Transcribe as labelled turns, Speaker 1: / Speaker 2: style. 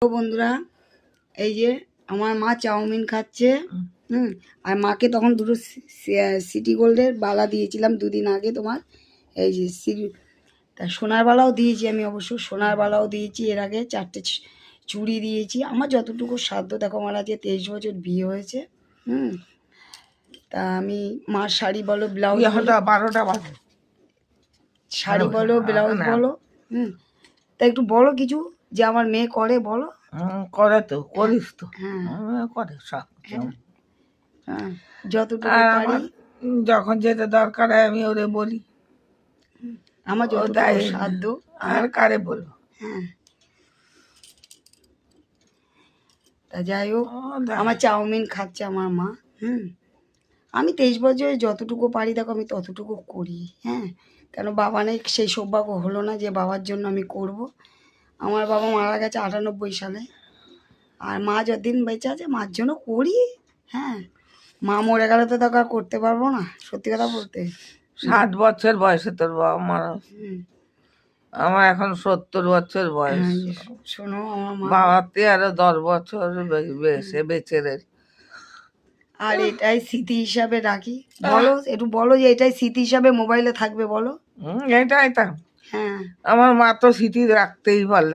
Speaker 1: তো বন্ধুরা, এই যে আমার মা চাউমিন খাচ্ছে। আর মাকে তখন দুটো সিটি গোল্ডের বালা দিয়েছিলাম দুদিন আগে। তোমার এই যে তা সোনার বালাও দিয়েছি আমি, অবশ্য সোনার বালাও দিয়েছি। এর আগে 4টে চুড়ি দিয়েছি। আমার যতটুকু সাধ্য, দেখো আমার আজকে 23 বছর বিয়ে হয়েছে। তা আমি মার শাড়ি বলো, ব্লাউজ বলো,
Speaker 2: 12টা বাজে,
Speaker 1: শাড়ি বলো, ব্লাউজ বলো, তা একটু বলো কিছু যে আমার মেয়ে করে, বলো।
Speaker 2: করে তো, করিস তো।
Speaker 1: হ্যাঁ,
Speaker 2: করে সব।
Speaker 1: হ্যাঁ, যতটুকু পারি।
Speaker 2: যখন যেটা দরকার হয় আমি ওরে বলি,
Speaker 1: আমার যতটুকু সাধ্য।
Speaker 2: আর কারে বলবো।
Speaker 1: হ্যাঁ, তা যাই হোক, আমার চাউমিন খাচ্ছে আমার মা। আমি 23 বছরে যতটুকু পারি দেখো আমি ততটুকু করি। হ্যাঁ, কেন বাবা নেই, সেই সৌভাগ্য হলো না যে বাবার জন্য আমি করব। আমার বাবা মারা গেছে 98 সালে। আর মা যতদিন বেঁচে আছে মার জন্য করি। হ্যাঁ, মা মরে গেলে তো দেখো আর করতে পারবো না, সত্যি কথা বলতে।
Speaker 2: 60 বছর বয়সে তোর বাবা মারা। আমার এখন 70 বছর বয়স।
Speaker 1: শোনো, আমার মা
Speaker 2: বাবাতে আরো 10 বছর বেঁচে রে।
Speaker 1: আর এটাই স্মৃতি হিসাবে রাখি। বলো, একটু বলো যে এটাই স্মৃতি হিসাবে মোবাইলে থাকবে, বলো।
Speaker 2: এটাই তো।
Speaker 1: হ্যাঁ,
Speaker 2: আমার মা তো স্মৃতি রাখতেই পারল।